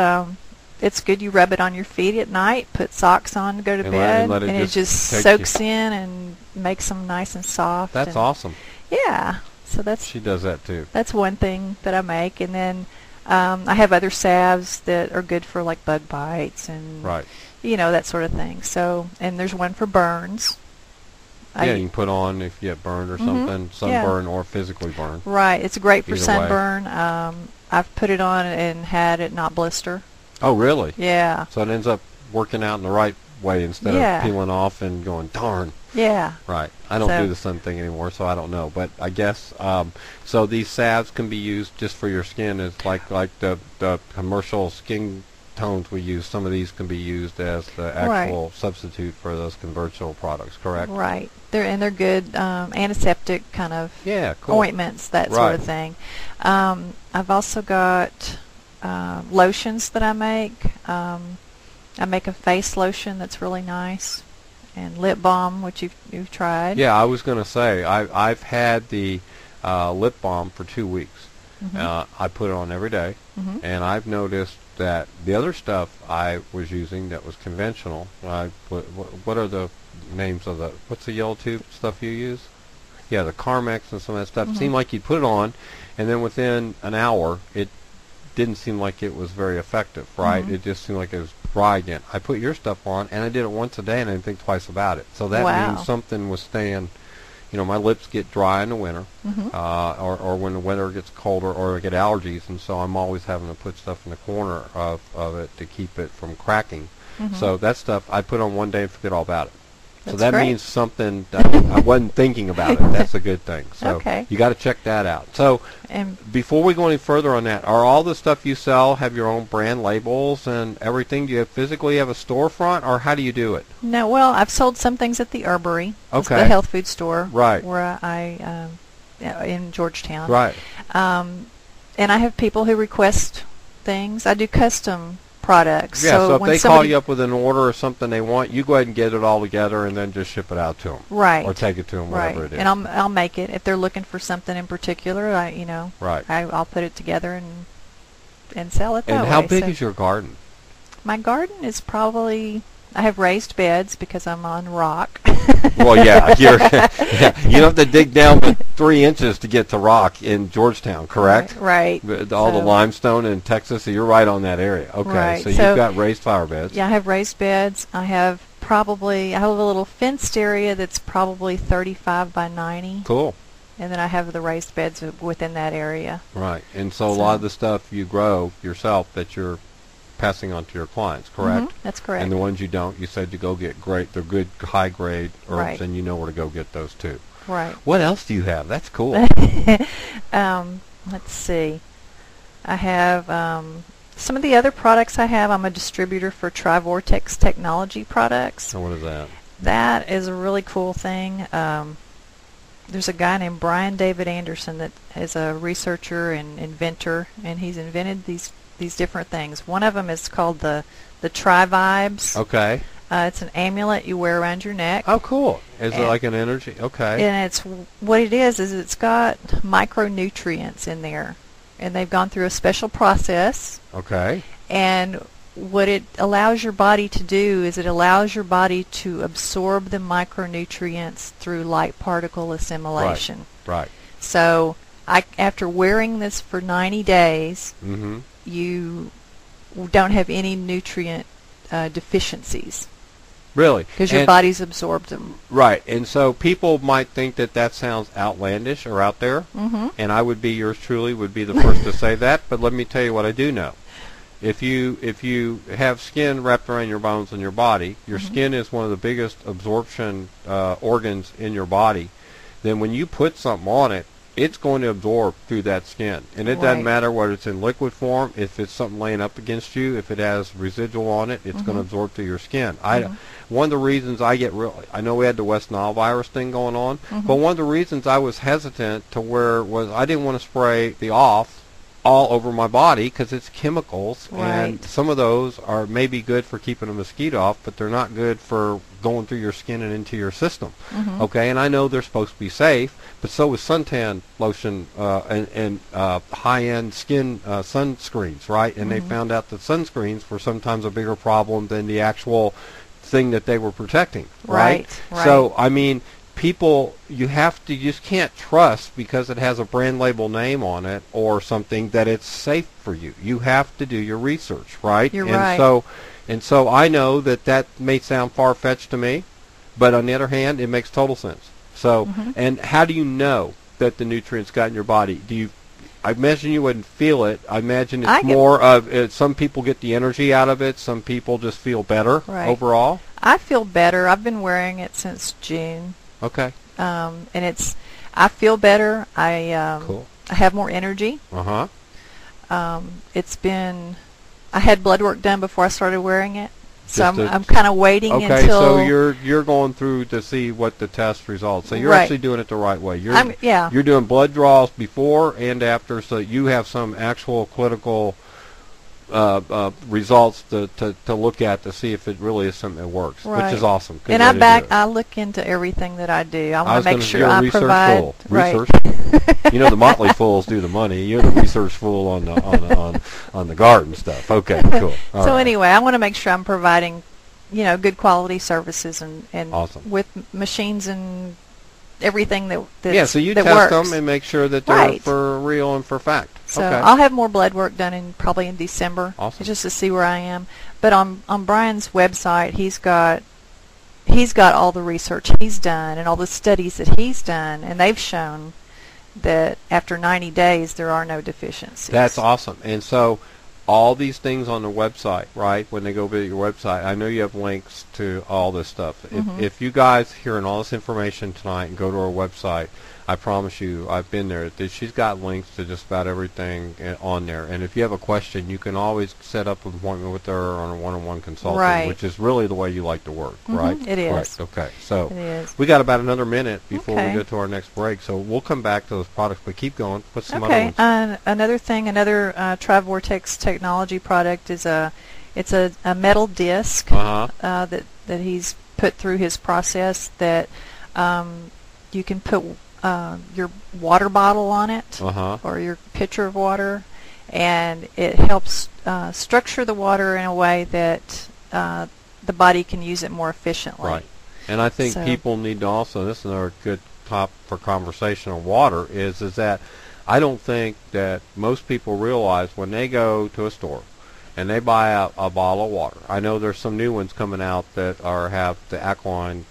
it's good. You rub it on your feet at night, put socks on to go to bed, and it just soaks in and makes them nice and soft. That's awesome. Yeah. So she does that too. That's one thing that I make, and then I have other salves that are good for like bug bites and that sort of thing. So, and there's one for burns. Yeah, you can put on if you get burned or something, sunburn or physically burned. Right, it's great for Either sunburn. I've put it on and had it not blister. Oh, really? Yeah. So it ends up working out in the right way instead of peeling off and going, darn. Yeah. Right. I don't do the sun thing anymore, so I don't know. But I guess, so these salves can be used just for your skin. It's like the commercial skin tones we use. Some of these can be used as the actual substitute for those conventional products, correct? Right. They're good antiseptic kind of ointments, that sort of thing. I've also got lotions that I make. I make a face lotion that's really nice, and lip balm, which you've tried. Yeah, I was going to say I've had the lip balm for 2 weeks. I put it on every day, and I've noticed that the other stuff I was using that was conventional. What are the names of what's the yellow tube stuff you use? Yeah, the Carmex and some of that stuff. Seemed like you put it on, and then within an hour, it didn't seem like it was very effective, right? It just seemed like it was dry again. I put your stuff on, and I did it once a day, and I didn't think twice about it. So that means something was staying. My lips get dry in the winter, or when the weather gets colder, or I get allergies, and so I'm always having to put stuff in the corner of it to keep it from cracking. So that stuff I put on one day and forget all about it. So that means something that I wasn't thinking about it. That's a good thing. So you got to check that out. So before we go any further on that, are all the stuff you sell have your own brand labels and everything? Do you physically have a storefront, or how do you do it? No, well, I've sold some things at the Herbery, the health food store, where I in Georgetown. Right. And I have people who request things. I do custom products. Yeah, so if when they call you up with an order or something they want, you go ahead and get it all together and then just ship it out to them. Right. Or take it to them, whatever it is. And I'll make it if they're looking for something in particular. Right. I'll put it together and sell it that way. And how big is your garden? My garden is probably, I have raised beds because I'm on rock. Well, yeah, you don't have to dig down but 3 inches to get to rock in Georgetown, correct? Right. All the limestone in Texas, so you're right on that area. Okay, right. So you've got raised flower beds. Yeah, I have raised beds. I have a little fenced area that's probably 35 by 90. Cool. And then I have the raised beds within that area. Right, and so a lot of the stuff you grow yourself that you're passing on to your clients, correct? Mm-hmm, that's correct. And the ones you don't, you said to go get they're good high grade herbs, right. and you know where to go get those too. Right. What else do you have? That's cool. Let's see. I have some of the other products I have. I'm a distributor for Tri-Vortex Technology products. So what is that? That is a really cool thing. There's a guy named Brian David Anderson that is a researcher and inventor, and he's invented these different things. One of them is called the Tri-Vibes. Okay. It's an amulet you wear around your neck. Oh, cool. Is it like an energy? Okay. And what it is it's got micronutrients in there. And they've gone through a special process. Okay. And what it allows your body to do is it allows your body to absorb the micronutrients through light particle assimilation. Right. So after wearing this for 90 days, mm-hmm. you don't have any nutrient deficiencies. Really? Because your body's absorbed them. Right. And so people might think that sounds outlandish or out there. Mm-hmm. And I would be, yours truly, would be the first to say that. But let me tell you what I do know. If you have skin wrapped around your bones in your body, your mm-hmm. skin is one of the biggest absorption organs in your body. Then when you put something on it, it's going to absorb through that skin. And it doesn't matter whether it's in liquid form, if it's something laying up against you, if it has residual on it, it's mm-hmm. going to absorb through your skin. Mm-hmm. One of the reasons I know we had the West Nile virus thing going on, mm-hmm. but one of the reasons I was hesitant to wear was I didn't want to spray the off all over my body because it's chemicals, and some of those are maybe good for keeping a mosquito off, but they're not good for going through your skin and into your system. Mm-hmm. Okay, and I know they're supposed to be safe, but so is suntan lotion and high-end skin sunscreens, right? And mm-hmm. they found out that sunscreens were sometimes a bigger problem than the actual thing that they were protecting, right? So, I mean, people, you just can't trust because it has a brand label name on it or something that it's safe for you. You have to do your research, right? You're right. And so I know that may sound far-fetched to me, but on the other hand, it makes total sense. So, mm-hmm. and how do you know that the nutrients got in your body? I imagine you wouldn't feel it. I imagine it's more of some people get the energy out of it. Some people just feel better overall. I feel better. I've been wearing it since June. Okay. And I feel better. Cool. I have more energy. Uh-huh. I had blood work done before I started wearing it. So I'm kind of waiting until... Okay, so you're going through to see what the test results. So you're actually doing it the right way. You're doing blood draws before and after, so you have some actual clinical results to look at to see if it really is something that works, which is awesome. And I look into everything that I do. I want to make sure I provide research. You know, the Motley Fools do the money. You're the research fool on the garden stuff. Okay, cool. Anyway, I want to make sure I'm providing, good quality services and awesome. With machines and everything that so you test works. them and make sure that they're for real and for fact. So I'll have more blood work done probably in December, just to see where I am. But on Brian's website, he's got all the research he's done and all the studies that he's done, and they've shown that after 90 days there are no deficiencies. That's awesome. And so all these things on the website, right, when they go visit your website, I know you have links to all this stuff. Mm-hmm. If you guys hearing all this information tonight and go to our website, I promise you, I've been there. She's got links to just about everything on there. And if you have a question, you can always set up an appointment with her on a one-on-one consulting, which is really the way you like to work, mm-hmm. right? It is. Correct. Okay. So it is. we got about another minute before we go to our next break. So we'll come back to those products, but keep going. What's some other ones? Another thing, another Tri-Vortex technology product is It's a metal disc that he's put through his process that you can put your water bottle on it or your pitcher of water, and it helps structure the water in a way that the body can use it more efficiently. Right. And I think people need to also, this is another good top for conversation on water, is that I don't think that most people realize when they go to a store and they buy a bottle of water. I know there's some new ones coming out that have the alkaline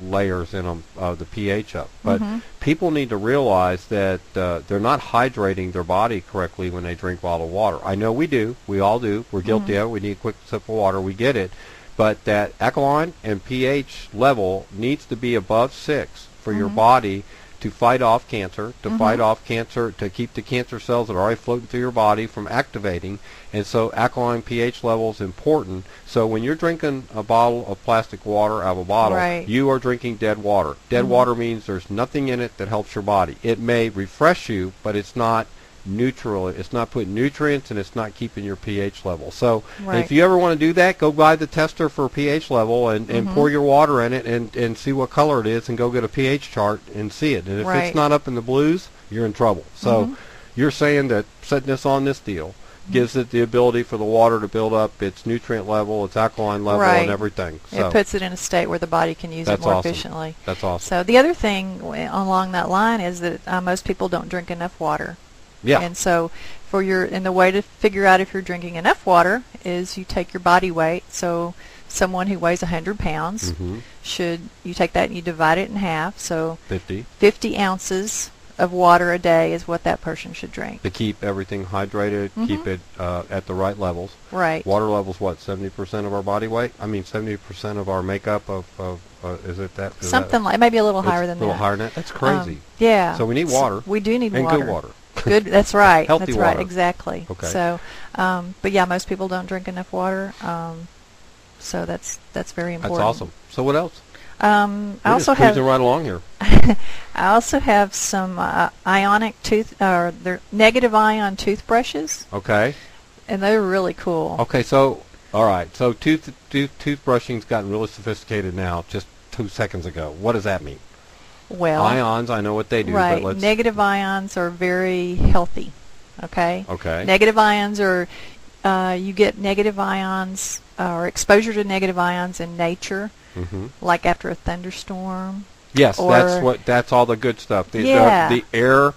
layers in them, the pH up. But people need to realize that they're not hydrating their body correctly when they drink bottled water. I know we do. We all do. We're guilty of it. We need a quick sip of water. We get it. But that alkaline and pH level needs to be above 6 for your body to fight off cancer, to keep the cancer cells that are already floating through your body from activating. And so alkaline pH level is important. So when you're drinking a bottle of plastic water out of a bottle, you are drinking dead water. Dead water means there's nothing in it that helps your body. It may refresh you, but it's not neutral. It's not putting nutrients, and it's not keeping your pH level. So if you ever want to do that, go buy the tester for pH level and pour your water in it and see what color it is, and go get a pH chart and see it. And if it's not up in the blues, you're in trouble. So you're saying that setting this on this deal gives it the ability for the water to build up its nutrient level, its alkaline level, and everything. So it puts it in a state where the body can use it more efficiently. That's awesome. So the other thing along that line is that most people don't drink enough water. Yeah. And so and the way to figure out if you're drinking enough water is you take your body weight. So someone who weighs 100 pounds you take that and you divide it in half. So 50 ounces of water a day is what that person should drink. To keep everything hydrated, keep it at the right levels. Right. Water levels, what, 70% of our body weight? I mean, 70% of our makeup is it that? Something like, maybe a little higher than that. A little higher than that? That's crazy. Yeah. So we need water. We do need and water. And good water. Good, that's right. Healthy that's water. Right, exactly. Okay. So, but yeah, most people don't drink enough water. So that's very important. That's awesome. So what else? I also have right along here. I also have some ionic they're negative ion toothbrushes. Okay. And they're really cool. Okay, so all right, so toothbrushing's gotten really sophisticated now. Just 2 seconds ago, what does that mean? Well, ions, I know what they do. Right. But let's Negative ions are very healthy. Okay. Okay. Negative ions are you get negative ions or exposure to negative ions in nature, like after a thunderstorm. Yes, that's all the good stuff. The air,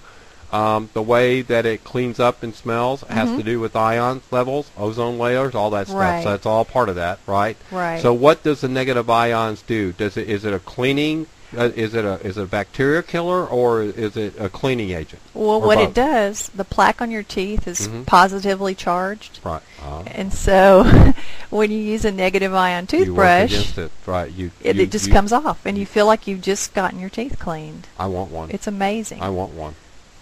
the way that it cleans up and smells has to do with ion levels, ozone layers, all that stuff. Right. So that's all part of that, right? Right. So what does the negative ions do? Is it a cleaning? Is it a bacteria killer, or is it a cleaning agent? Well, what it does, the plaque on your teeth is positively charged. Right. And so when you use a negative ion toothbrush, you work against it. Right. It just comes off, and you feel like you've just gotten your teeth cleaned. I want one. It's amazing. I want one.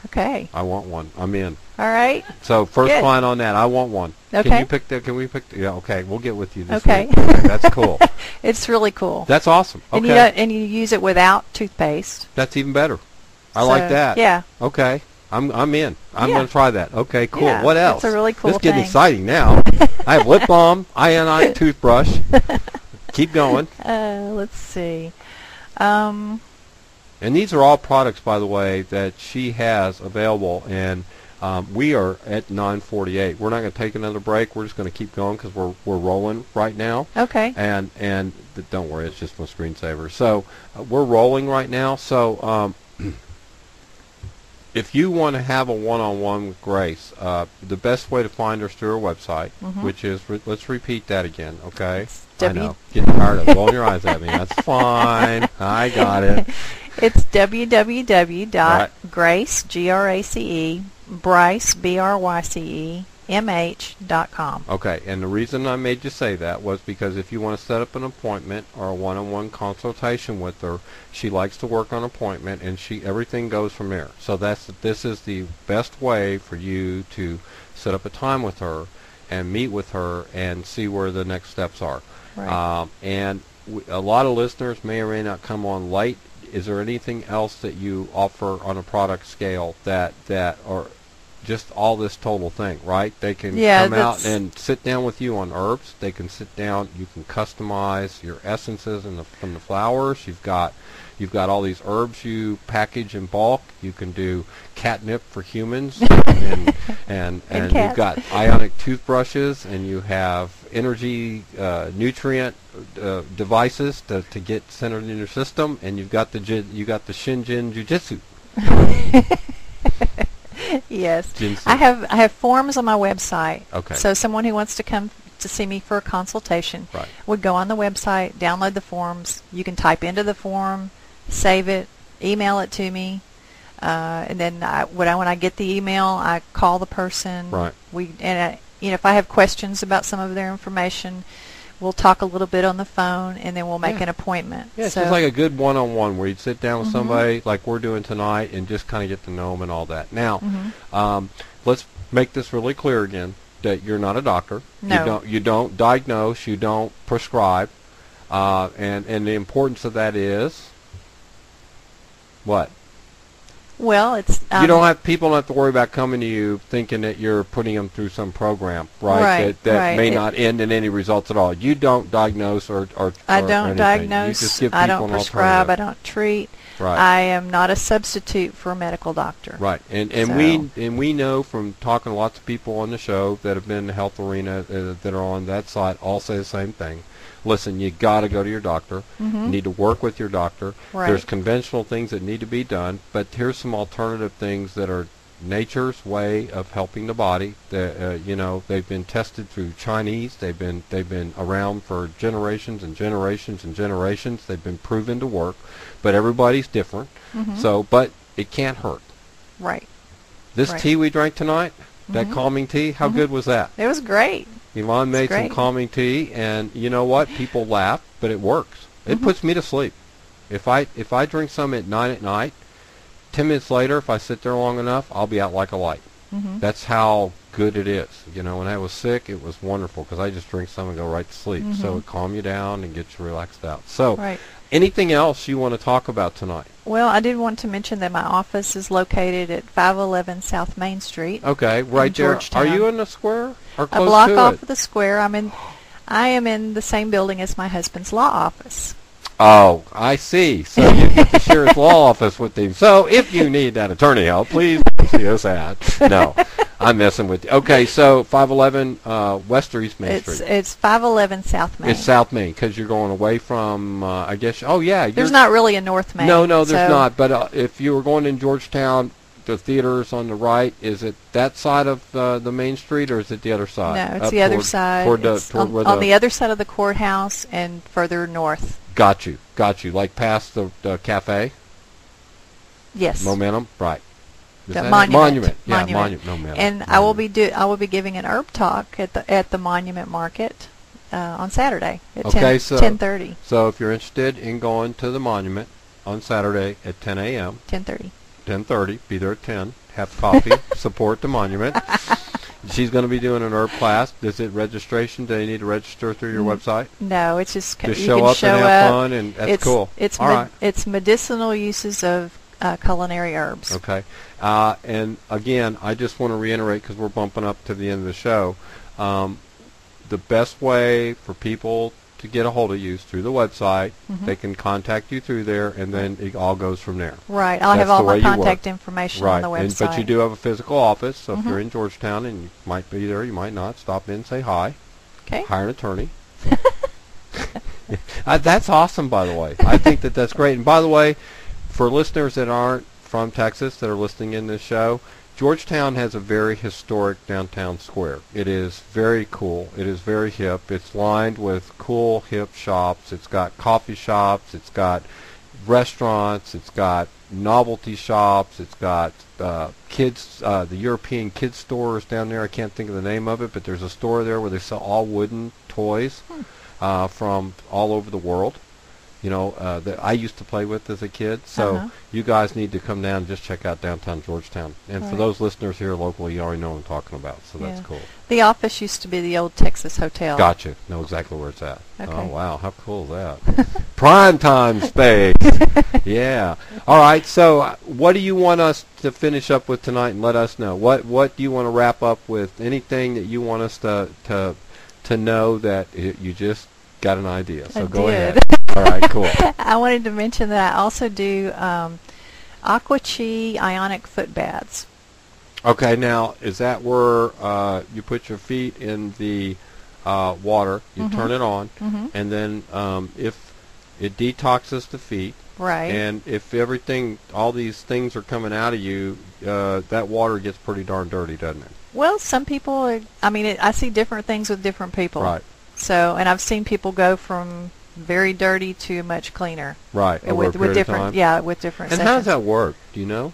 Okay. I want one. I'm in. All right. So first client on that. I want one. Okay. Can we pick? Yeah. Okay. We'll get with you this week. Okay. That's cool. It's really cool. That's awesome. Okay. And you use it without toothpaste. That's even better. I like that. Yeah. Okay. I'm in. I'm going to try that. Okay. Cool. Yeah, what else? It's a really cool This is getting exciting now. I have lip balm, ionic toothbrush. Keep going. Let's see. And these are all products, by the way, that she has available, and we are at 9:48. We're not going to take another break. We're just going to keep going because we're rolling right now. Okay. And don't worry, it's just my screensaver. So we're rolling right now. So if you want to have a one-on-one with Grace, the best way to find her is through her website, which is let's repeat that again, okay? I know. Getting tired of rolling your eyes at me. That's fine. I got it. It's www.grace, Grace, Bryce, BRYCE, Okay, and the reason I made you say that was because if you want to set up an appointment or a one-on-one consultation with her, she likes to work on appointment, and everything goes from there. So this is the best way for you to set up a time with her and meet with her and see where the next steps are. Right. And a lot of listeners may or may not come on late. Is there anything else that you offer on a product scale that just all this total thing, right? They can come out and sit down with you on herbs. They can sit down. You can customize your essences from the flowers. You've got all these herbs you package in bulk. You can do catnip for humans, and you've got ionic toothbrushes, and you have energy nutrient devices to get centered in your system, and you've got the Shinjin Jiu-Jitsu. Yes. Ginseng. I have forms on my website. Okay. So someone who wants to come to see me for a consultation would go on the website, download the forms. You can type into the form, save it, email it to me, and then when I get the email, I call the person. Right. If I have questions about some of their information, we'll talk a little bit on the phone, and then we'll make an appointment. Yeah, it's just like a good one-on-one where you'd sit down with somebody like we're doing tonight and just kind of get to know them and all that. Now, let's make this really clear again, that you're not a doctor. No. You don't diagnose. You don't prescribe. And the importance of that is what? Well, it's people don't have to worry about coming to you thinking that you're putting them through some program, right? That may not end in any results at all. You don't diagnose or I don't anything. diagnose. You just give I people don't an prescribe. alternative. I don't treat. Right. I am not a substitute for a medical doctor. Right, and we know from talking to lots of people on the show that have been in the health arena that are on that side all say the same thing. Listen, you got to go to your doctor. You need to work with your doctor. Right. There's conventional things that need to be done, but here's some alternative things that are nature's way of helping the body. They've been tested through Chinese. They've been around for generations and generations and generations. They've been proven to work, but everybody's different. But it can't hurt. Right. This tea we drank tonight, that calming tea, how good was that? It was great. Elon made some calming tea, and you know what? People laugh, but it works. It puts me to sleep. If I drink some at 9 at night, 10 minutes later, if I sit there long enough, I'll be out like a light. That's how good it is. When I was sick, it was wonderful because I just drink some and go right to sleep. So it calms you down and gets you relaxed out. So anything else you want to talk about tonight? Well, I did want to mention that my office is located at 511 South Main Street. Okay, right there. Georgetown. Are you in the square or close a block to off it? of the square. I am in the same building as my husband's law office. Oh, I see. So you get to share his law office with him. So if you need that attorney help, please see us at. No, I'm messing with you. Okay, so 511 West or East Main Street? It's 511 South Main. It's South Main because you're going away from, I guess, There's not really a North Main. No, there's not. But if you were going in Georgetown, the theater's on the right. Is it that side of the main street, or is it the other side? No, it's the other side. On the other side of the courthouse and further north. Got you. Like past the cafe? Yes. Momentum? Right. The Monument. Yeah, Monument. Momentum. And I will be giving an herb talk at the Monument Market on Saturday at 10:30. So if you're interested in going to the Monument on Saturday at 10 a.m. 10:30, be there at 10, have coffee, support the Monument. She's going to be doing an herb class. Is it registration? Do you need to register through your website? No, it's just you show can up show and have fun, and that's cool. It's medicinal uses of culinary herbs. Okay. And again, I just want to reiterate, because we're bumping up to the end of the show, the best way for people to get a hold of you is through the website. They can contact you through there, and then it all goes from there. Right. I'll have all my contact information on the website. But you do have a physical office, so if you're in Georgetown, and you might be there, you might not, stop in and say hi. Okay. Hire an attorney. That's awesome, by the way. I think that's great. And by the way, for listeners that aren't from Texas that are listening in this show, Georgetown has a very historic downtown square. It is very cool. It is very hip. It's lined with cool, hip shops. It's got coffee shops. It's got restaurants. It's got novelty shops. It's got kids, the European kids stores down there. I can't think of the name of it, but there's a store there where they sell all wooden toys from all over the world. that I used to play with as a kid. So you guys need to come down and just check out downtown Georgetown. And for those listeners here locally, you already know what I'm talking about, so that's cool. The office used to be the old Texas Hotel. Gotcha. Know exactly where it's at. Okay. Oh, wow. How cool is that? Prime time space. Yeah. All right. So what do you want us to finish up with tonight, and let us know? What do you want to wrap up with? Anything that you want us to know that you just got an idea? So go ahead. All right, cool. I wanted to mention that I also do Aqua Chi ionic foot baths. Okay, now is that where you put your feet in the water, you turn it on, and then if it detoxes the feet, right, and if all these things are coming out of you, that water gets pretty darn dirty, doesn't it? Well, some people, I see different things with different people. Right. So, and I've seen people go from very dirty to much cleaner. Right. With different, with different. And sessions. how does that work? Do you know?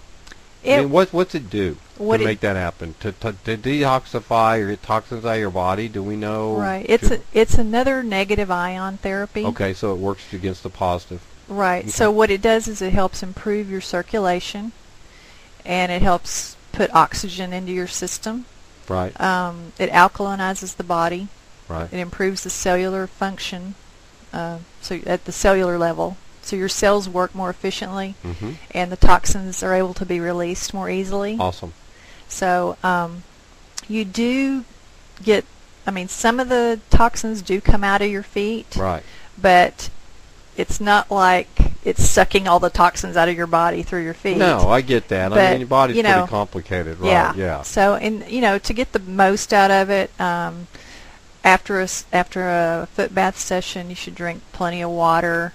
What's it do to make that happen? To detoxify or get toxins out of your body? Do we know? Right. It's another negative ion therapy. Okay, so it works against the positive. Right. Okay. So what it does is it helps improve your circulation, and it helps put oxygen into your system. Right. It alkalinizes the body. Right. It improves the cellular function, so at the cellular level, so your cells work more efficiently, and the toxins are able to be released more easily. Awesome. So you do get, some of the toxins do come out of your feet. Right. But it's not like it's sucking all the toxins out of your body through your feet. No, I get that. But, your body's pretty complicated, right? Yeah. So, to get the most out of it, after a foot bath session, you should drink plenty of water.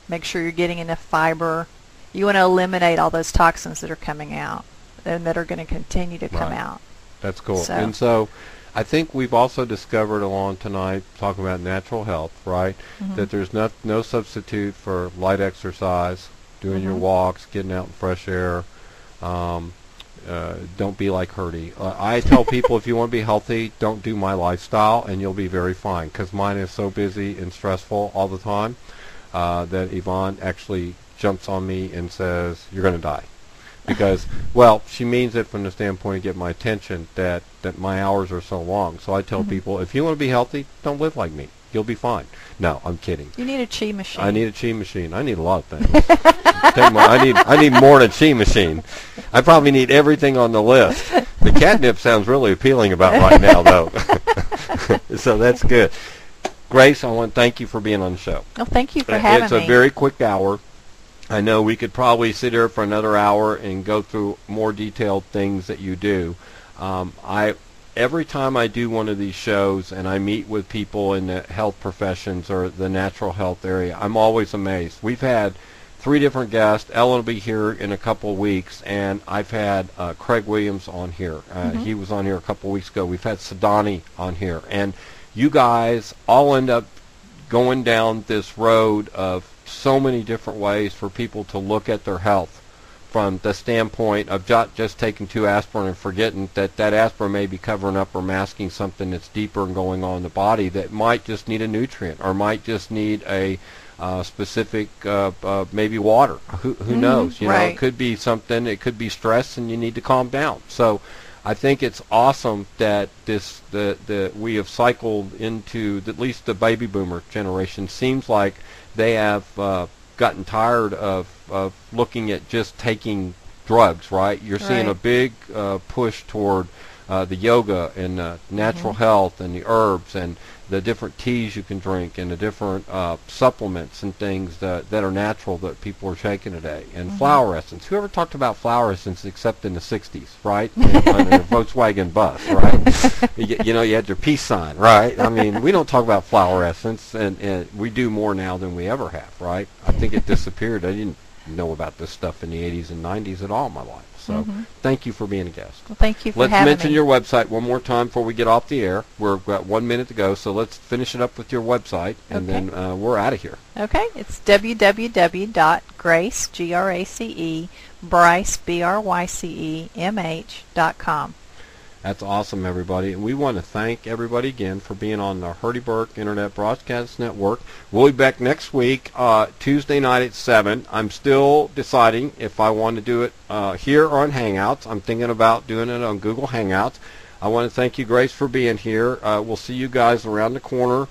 Make sure you're getting enough fiber. You want to eliminate all those toxins that are coming out and that are going to continue to come out. That's cool. So. And so I think we've also discovered along tonight, talking about natural health, right, that there's no substitute for light exercise, doing your walks, getting out in fresh air. Don't be like Hurdie. I tell people, if you want to be healthy, don't do my lifestyle, and you'll be very fine, because mine is so busy and stressful all the time that Yvonne actually jumps on me and says, you're going to die. Because, well, she means it from the standpoint of getting my attention, that my hours are so long. So I tell people, if you want to be healthy, don't live like me. You'll be fine. No, I'm kidding. You need a chi machine. I need a chi machine. I need a lot of things. I need more than a chi machine. I probably need everything on the list. The catnip sounds really appealing about right now, though. So that's good. Grace, I want to thank you for being on the show. Well, thank you for having me. It's a very quick hour. I know we could probably sit here for another hour and go through more detailed things that you do. Every time I do one of these shows and I meet with people in the health professions or the natural health area, I'm always amazed. We've had 3 different guests. Ellen will be here in a couple of weeks, and I've had Craig Williams on here. He was on here a couple of weeks ago. We've had Sadani on here. And you guys all end up going down this road of so many different ways for people to look at their health, from the standpoint of just taking 2 aspirin and forgetting that aspirin may be covering up or masking something that's deeper and going on in the body that might just need a nutrient or might just need a specific, maybe water. Who knows? You know, it could be something. It could be stress, and you need to calm down. So I think it's awesome that we have cycled into at least the baby boomer generation. Seems like they have gotten tired of looking at just taking drugs, right? You're seeing a big push toward the yoga and natural health and the herbs and the different teas you can drink and the different supplements and things that are natural that people are taking today. And flower essence. Whoever talked about flower essence except in the 60s, right? On a Volkswagen bus, right? You had your peace sign, right? I mean, we don't talk about flower essence, and we do more now than we ever have, right? I think it disappeared. I didn't know about this stuff in the 80s and 90s at all in my life. So thank you for being a guest. Well, thank you for having me. Let's mention your website one more time before we get off the air. We've got 1 minute to go, so let's finish it up with your website, and then we're out of here. Okay. It's www.grace, Grace, Bryce, BRYCEMH.com. That's awesome, everybody. And we want to thank everybody again for being on the Hurdie Burk Internet Broadcast Network. We'll be back next week, Tuesday night at 7. I'm still deciding if I want to do it here or on Hangouts. I'm thinking about doing it on Google Hangouts. I want to thank you, Grace, for being here. We'll see you guys around the corner.